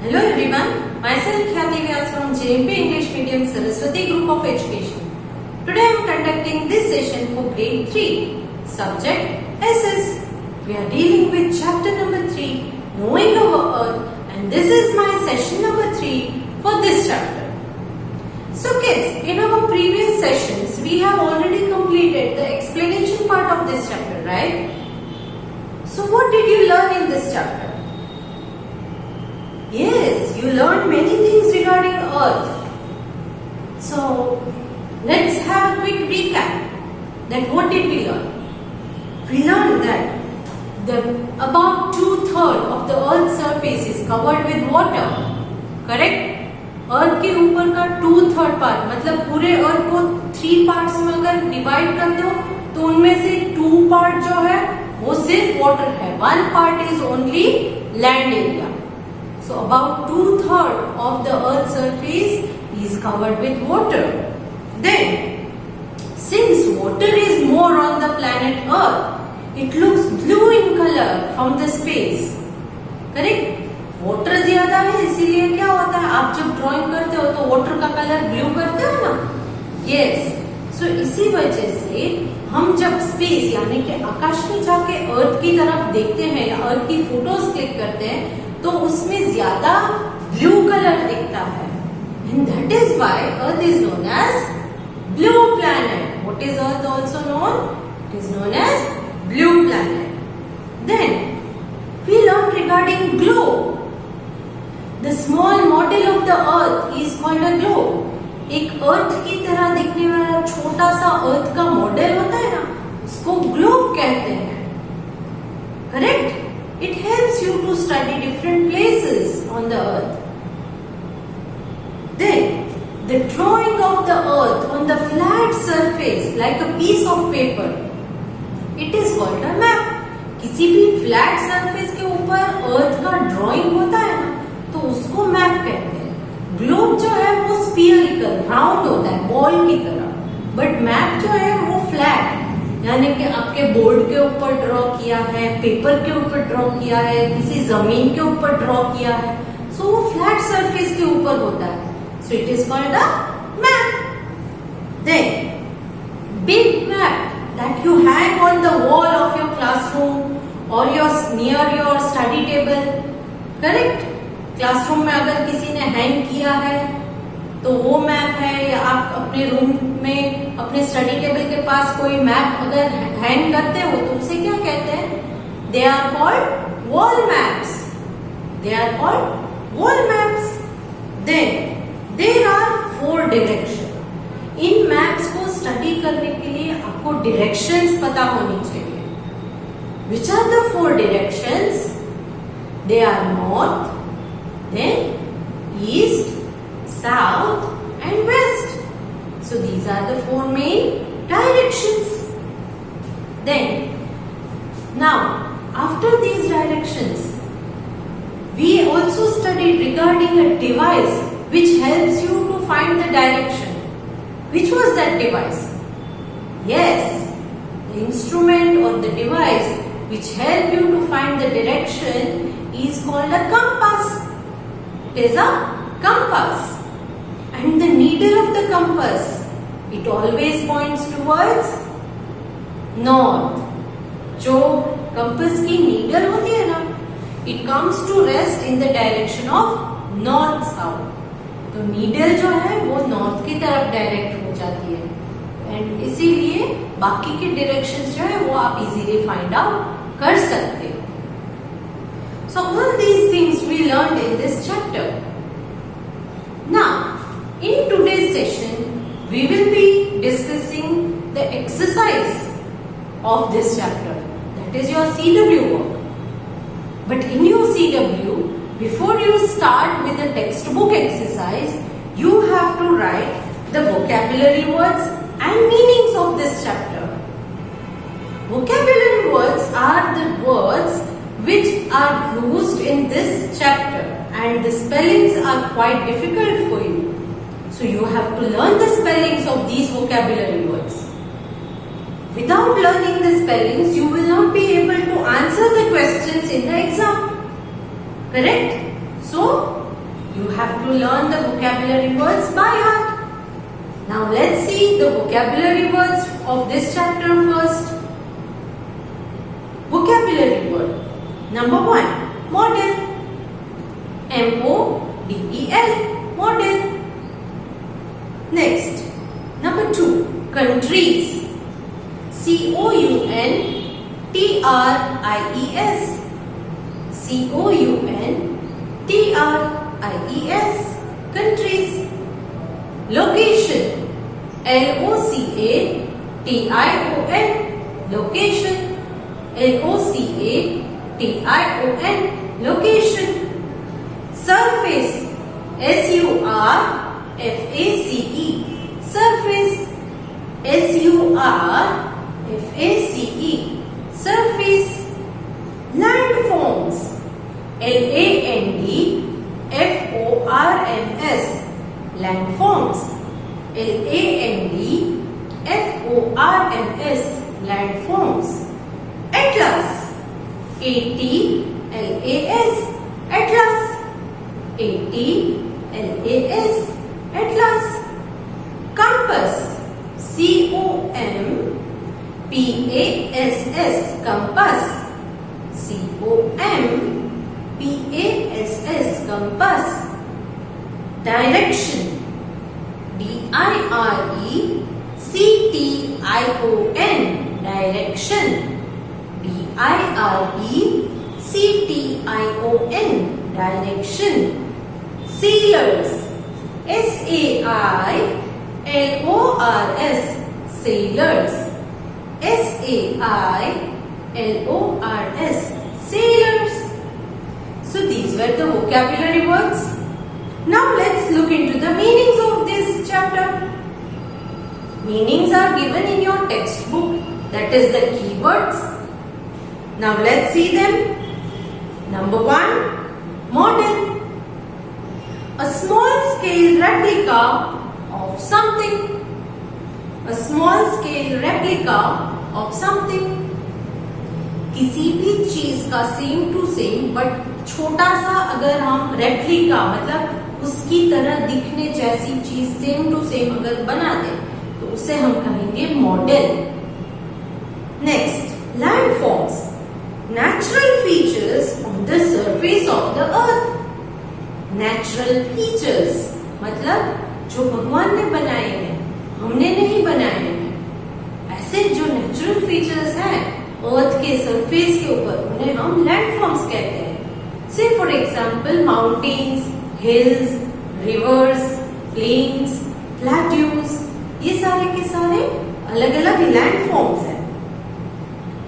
Hello everyone, myself Khyati Vyas from JMP English Medium Saraswati Group of Education. Today I am conducting this session for grade 3, subject SS. We are dealing with chapter number 3, Knowing Our Earth, and this is my session number 3 for this chapter. So kids, in our previous sessions, we have already completed the explanation part of this chapter, right? So what did you learn in this chapter? Yes, you learned many things regarding Earth. So, let's have a quick recap. That what did we learn? We learned that about 2/3 of the Earth's surface is covered with water. Correct? Earth के ऊपर का 2/3 part मतलब पूरे Earth को 3 parts में अगर divide कर दो तो उनमें से 2 पार्ट जो है वो सिर्फ वाटर है. 1 part is only land area. So about 2/3 of the Earth's surface is covered with water. Then, since water is more on the planet Earth, it looks blue in color from the space. Correct? Water ज्यादा है इसीलिए क्या होता है आप जब drawing करते हो तो वाटर का कलर ब्लू करते हो ना. Yes. So इसी वजह से हम जब स्पेस यानी कि आकाश में जाके अर्थ की तरफ देखते हैं या अर्थ की फोटोज क्लिक करते हैं तो उसमें ज्यादा ब्लू कलर दिखता है. And that is why Earth is known as blue planet. What is Earth also known? It is known as blue planet. Then we learned regarding globe. The small model of the Earth is called a globe. एक अर्थ की तरह दिखने वाला छोटा सा अर्थ का model होता है ना उसको ग्लोब कहते हैं. Correct? It helps you to study different places on the earth. Then, the drawing of the earth on the flat surface like a piece of paper, it is called a map. किसी भी flat surface के ऊपर earth का drawing होता है ना तो उसको map कहते हैं. Globe जो है वो spherical, round होता है, ball की तरह. But map जो है वो flat यानी कि आपके बोर्ड के ऊपर ड्रॉ किया है, पेपर के ऊपर ड्रॉ किया है, किसी जमीन के ऊपर ड्रॉ किया है. सो वो फ्लैट सरफेस के ऊपर होता है. So it is called a map. Then big map that you hang on the wall of your classroom और your near your study table. Correct? Classroom में अगर किसी ने हैंग किया है तो वो मैप है, या आप अपने रूम में अपने स्टडी टेबल के पास कोई मैप अगर हैंग करते हो तो उसे क्या कहते हैं? They are called wall maps. They are called wall maps. Then there are 4 direction. इन मैप्स को स्टडी करने के लिए आपको डायरेक्शंस पता होनी चाहिए. Which are the 4 directions? They are north, then east, south and west. So these are the 4 main directions. Then now after these directions we also studied regarding a device which helps you to find the direction. Which was that device? Yes, the instrument or the device which help you to find the direction is called a compass. It is a compass. And the needle of the compass, it always points towards north. जो compass की needle होती है ना, it comes to rest in the direction of north south. तो needle जो है वो north की तरफ direct हो जाती है. And इसीलिए बाकी के directions जो है वो आप easily find out कर सकते हो. So all these things we learned in this chapter. Now, in today's session, we will be discussing the exercise of this chapter. That is your CW work. But in your CW, before you start with the textbook exercise, you have to write the vocabulary words and meanings of this chapter. Vocabulary words are the words which are used in this chapter, and the spellings are quite difficult for you. So you have to learn the spellings of these vocabulary words. Without learning the spellings, you will not be able to answer the questions in the exam. Correct? So You have to learn the vocabulary words by heart. Now let's see the vocabulary words of this chapter first. Vocabulary word. Number 1. Model. M-O-D-E-L. Model. Next. Number 2. Countries. C-O-U-N-T-R-I-E-S. C-O-U-N-T-R-I-E-S. Countries. Location. L-O-C-A-T-I-O-N. Location. L-O-C-A-T-I-O-N. Location. Surface. S-U-R-F-A-C-E. Surface. S-U-R-F-A-C-E. Surface. Landforms. L-A-N-D-F-O-R-M-S. Landforms. L-A-N-D-F-O-R-M-S. Landforms. Atlas. A-T-L-A-S. Atlas. A-T-L-A-S. Atlas. Compass. C-O-M-P-A-S-S. Compass. C-O-M-P-A-S-S. Compass. Direction. D-I-R-E-C-T-I-O-N. Direction. D-I-R-E-C-T-I-O-N. Direction. Sailors. S-A-I-L-O-R-S. Sailors. S-A-I-L-O-R-S. Sailors. So these were the vocabulary words. Now let's look into the meanings of this chapter. Meanings are given in your textbook, that is the keywords. Now let's see them. Number 1. Model. A small scale replica of something. A small scale replica of something. किसी भी चीज का same to same but छोटा सा अगर हम replica मतलब उसकी तरह दिखने जैसी चीज सेम टू सेम अगर बना दे तो उसे हम कहेंगे model. Next. Landforms. Natural features on the surface of the earth. Natural features मतलब जो भगवान ने बनाए हैं, हमने नहीं बनाए हैं. ऐसे जो नेचुरल फीचर्स हैं अर्थ के सरफेस के ऊपर उन्हें हम लैंडफॉर्म्स कहते हैं. Say for example mountains, hills, rivers, plains, plateaus, ये सारे के सारे अलग अलग लैंडफॉर्म्स हैं.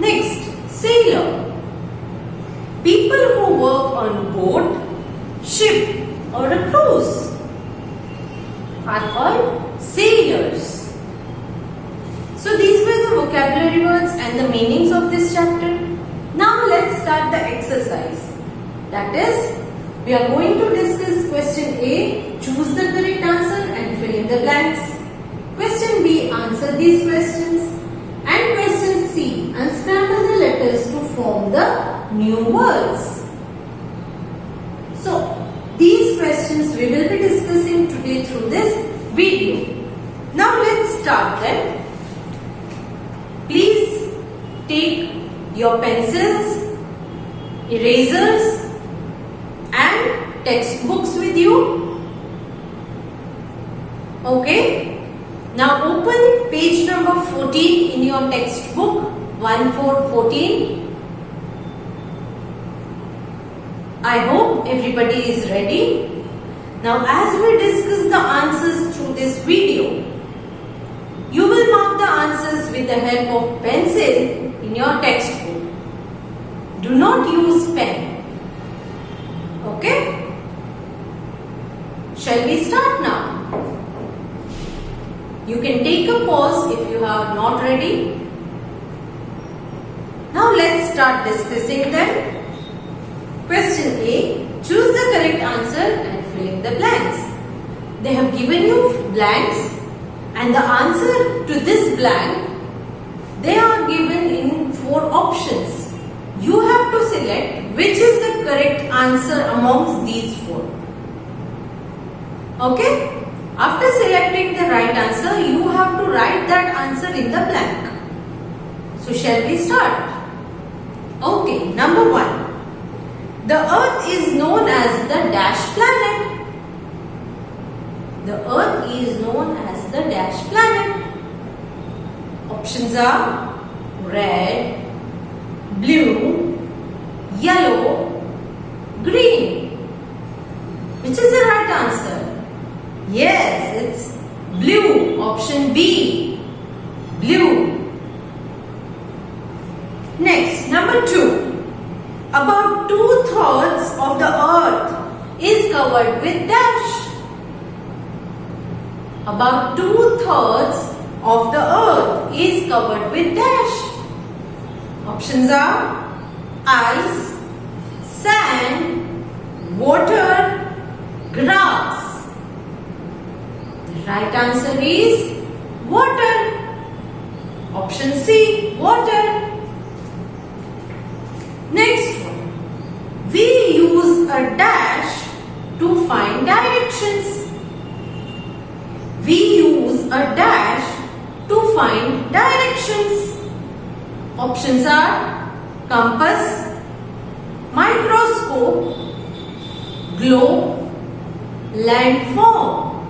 Next. Sailor. People who work on boat, ship or a cruise are called sailors. So these were the vocabulary words and the meanings of this chapter. Now let's start the exercise. That is, we are going to discuss question A, choose the correct answer and fill in the blanks. Question B, answer these questions. And question C, unscramble the letters to form the new words. So, these questions we will be discussing today through this video. Now let's start them. Please take your pencils, erasers and textbooks with you. Okay. Now open page number 14 in your textbook, 1414. I hope everybody is ready. Now as we discuss the answers through this video, you will mark the answers with the help of pencil in your textbook. Do not use pen. Okay? Shall we start now? You can take a pause if you are not ready. Now let's start discussing them. Question A. Choose the correct answer and fill in the blanks. They have given you blanks and the answer to this blank, they are given in 4 options. You have to select which is the correct answer amongst these 4. Okay? After selecting the right answer, you have to write that answer in the blank. So shall we start? Okay, number 1. The Earth is known as the dash planet. The Earth is known as the dash planet. Options are red, blue, yellow, green. Which is the right answer? Yes, it's blue. Option B. Blue. Next, number 2. About 2/3 of the earth is covered with dash. About 2/3 of the earth is covered with dash. Options are ice, sand, water, grass. The right answer is water. Option C, water. Next one. We use a dash to find directions. We use a dash to find directions. Options are compass, microscope, globe, landform.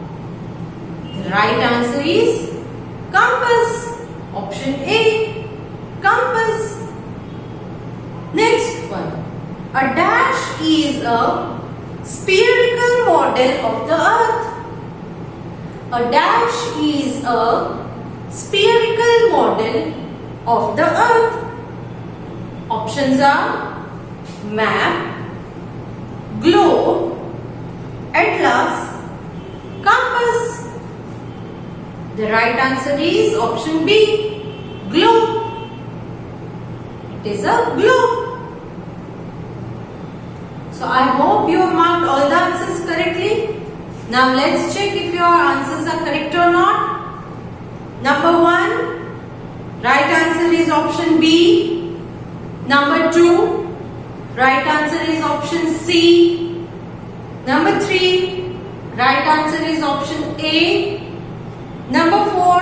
The right answer is compass. Option A, compass. Next one. A dash is a spherical model of the earth. A dash is a spherical model of the earth. Options are map, globe, atlas, compass. The right answer is option B, globe. It is a globe. So I hope you have marked all the answers correctly. Now let's check if your answers are correct or not. Number 1, right answer is option B. Number 2, right answer is option C. Number 3, right answer is option A. Number 4,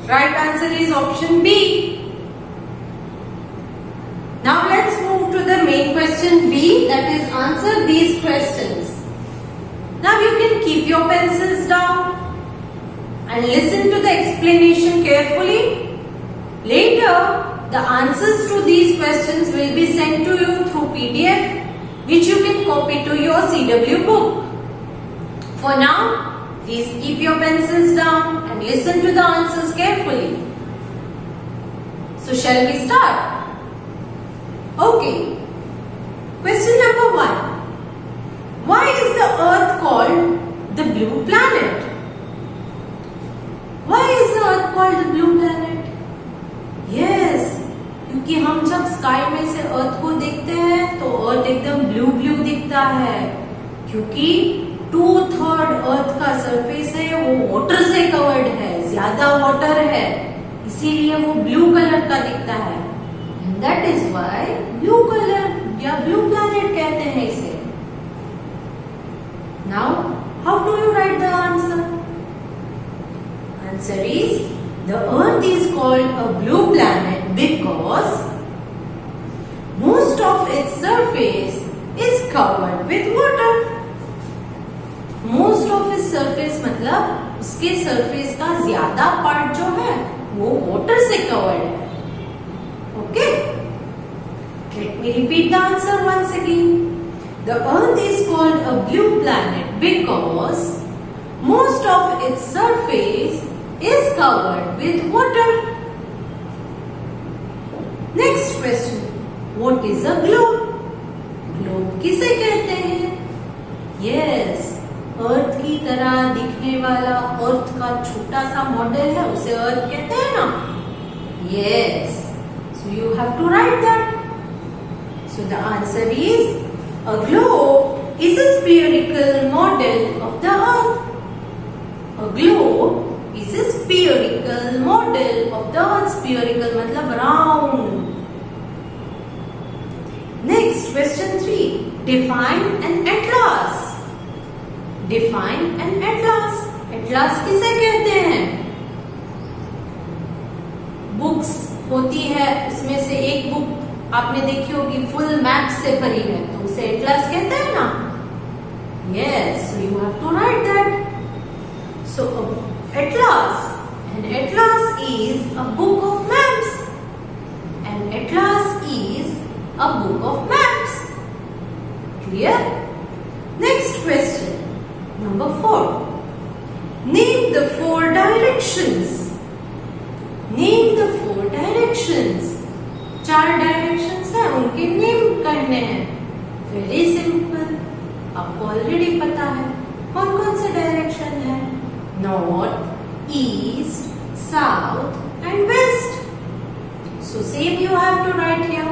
right answer is option B. Now let's move to the main question B, that is answer these questions. Now you can keep your pencils down and listen to the explanation carefully. Later, the answers to these questions will be sent to you through PDF, which you can copy to your CW book. For now, please keep your pencils down and listen to the answers carefully. So shall we start? Okay. Question number 1. Why is the Earth called the blue planet? Why is the Earth called the blue planet? Yes, क्योंकि हम जब sky में से अर्थ को देखते हैं तो अर्थ एकदम ब्लू ब्लू दिखता है, क्योंकि 2/3 अर्थ का सरफेस है वो वाटर से कवर्ड है, ज्यादा वाटर है, इसीलिए वो ब्लू कलर का दिखता है. And that is why blue color या blue planet कहते हैं इसे. Now, how do you write the answer? Answer is, the Earth is called a blue planet because most of its surface is covered with water. Most of its surface मतलब उसके surface का ज्यादा part जो है वो water से covered है. Okay? Let me repeat the answer once again. The Earth is called a blue planet because most of its surface is covered with water. Next question. What is a globe? Globe किसे कहते हैं? Yes, अर्थ की तरह दिखने वाला अर्थ का छोटा सा मॉडल है, उसे अर्थ कहते हैं ना? Yes. So you have to write that. So the answer is, a globe is a spherical model of the earth. A globe is a spherical model of the earth. Spherical मतलब round. Next, question 3. Define an atlas. Define an atlas. Atlas किसे कहते हैं? Books होती है, उसमें से एक book आपने देखी होगी फुल मैप से भरी है, तो उसे एटलास कहते हैं ना? Yes, so you have to write that. So atlas, an atlas is a book of maps. An atlas is a book of maps. Clear? Next question, number 4. Name the 4 directions. Name the 4 directions. 4 directions है, उनके name करने हैं. Very simple. आपको already पता है कौन कौन से डायरेक्शन है. North, east, south and west. So same you have to write here.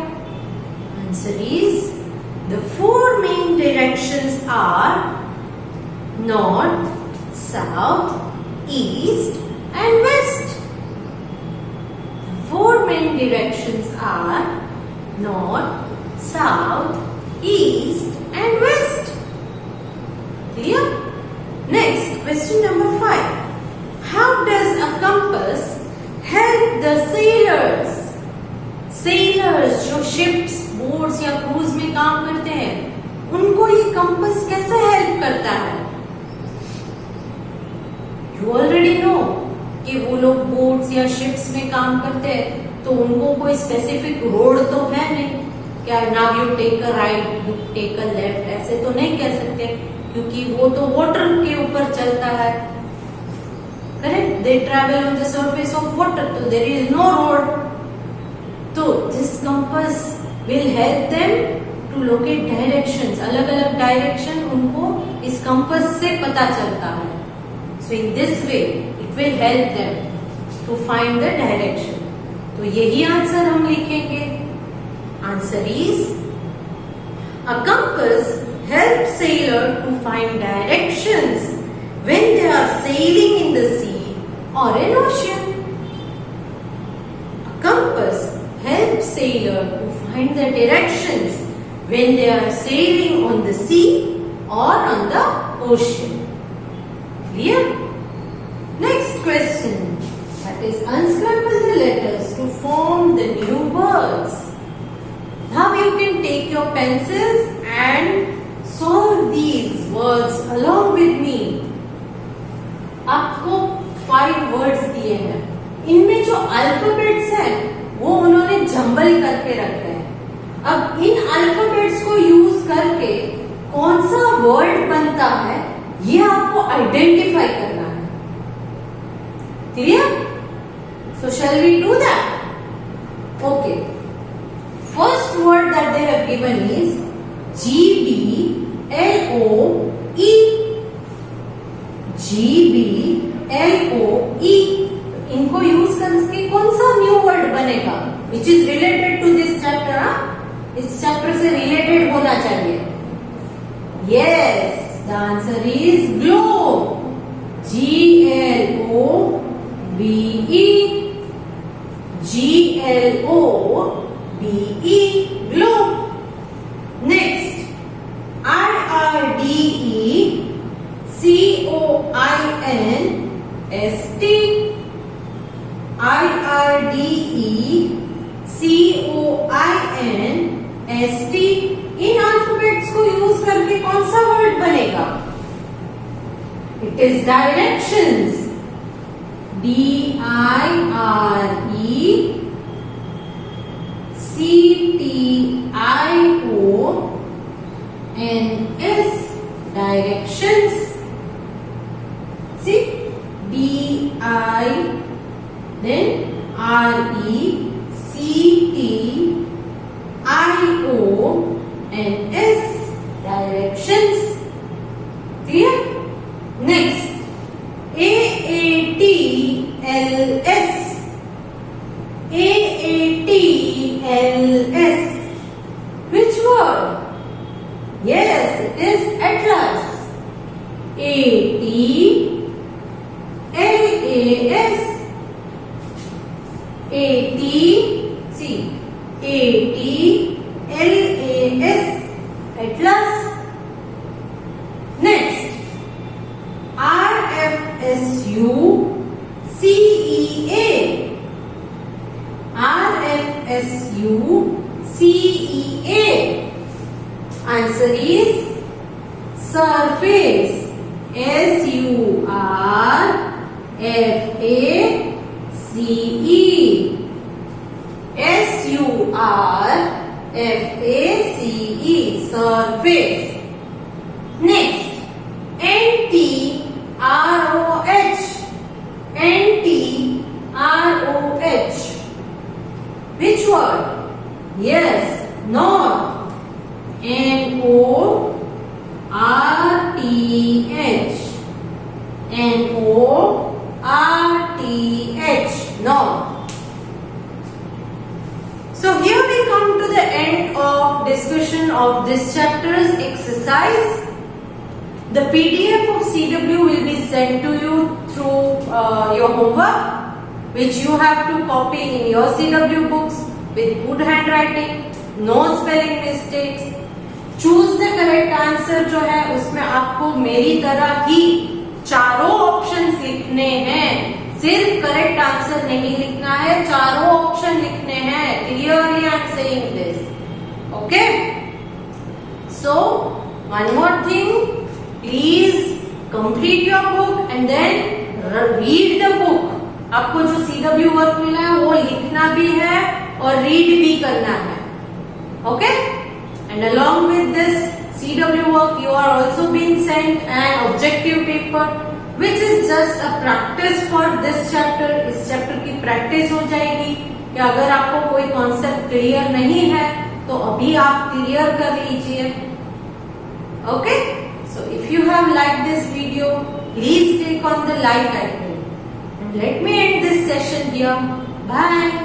Answer is the 4 main directions are north, south, east and west. The 4 main directions are north, south, east and west. Clear? Next, question number 5. How does a compass help the sailors? Sailors जो ships, boats या cruise में काम करते हैं, उनको ये compass कैसे help करता है? You already know कि वो लोग boats या ships में काम करते हैं, तो उनको कोई specific road तो है नहीं. क्या now you take a right, you take a left, ऐसे तो नहीं कह सकते, क्योंकि वो तो water के ऊपर चलता है. Correct? They travel on the surface of water, so there is no road. तो this compass will help them to locate directions. अलग-अलग direction उनको इस compass से पता चलता है. So in this way, it will help them to find the direction. तो यही आंसर हम लिखेंगे. Answer is a compass helps sailor to find directions when they are sailing in the sea or an ocean. A compass helps sailor to find the directions when they are sailing on the sea or on the ocean. Clear? Next question, that is unscramble the letters to form the new words. Now you can take your pencils and solve these words along with me. आपको 5 words दिए हैं. इनमें जो alphabets हैं वो उन्होंने jumble करके रखे हैं. अब इन अल्फाबेट्स को यूज करके कौन सा वर्ड बनता है ये आपको आइडेंटिफाई करना है. Clear? So shall we do that? Okay. First word that they have given is GBLOE. GBLOE. इनको यूज करके कौन सा न्यू वर्ड बनेगा which is related to this chapter. इस चैप्टर से रिलेटेड होना चाहिए. Yes, the answer is globe. GLOBE. GLOBE, globe. Next, IRDECOINST. IRDECOINST. इन अल्फाबेट्स को यूज करके कौन सा वर्ड बनेगा? It is directions. DIRECTIONS. Directions. See, DI, then RECTIONS. Directions. Clear? Next, AATLS. AATLS. Which word? Yes, it is atlas. ATLAS. ATLAS. Atlas. Next, S-U-C-E-A. Answer is surface. S-U-R-F-A-C-E. S-U-R-F-A-C-E. Surface. Next, N-T-R-O-H. N-T-R-O-H. Which word? Yes, north. N-O-R-T-H. N-O-R-T-H. North. So here we come to the end of discussion of this chapter's exercise. The PDF of CW will be sent to you through your homework, which you have to copy in your CW books with good handwriting, no spelling mistakes. Choose the correct answer जो है उसमें आपको मेरी तरह ही चारों options लिखने हैं. सिर्फ करेक्ट आंसर नहीं लिखना है, चारों ऑप्शन लिखने हैं. Clearly I am saying this. Okay, so one more thing, please complete your book and then read the book. आपको जो CW वर्क मिला है वो लिखना भी है और रीड भी करना है. Okay, and along with this CW work you are also being sent an objective paper which is just a practice for this chapter. इस चैप्टर की प्रैक्टिस हो जाएगी कि अगर आपको कोई कॉन्सेप्ट क्लियर नहीं है तो अभी आप क्लियर कर लीजिए. Okay, so if you have like this video please click on the like icon and let me end this session here. Bye.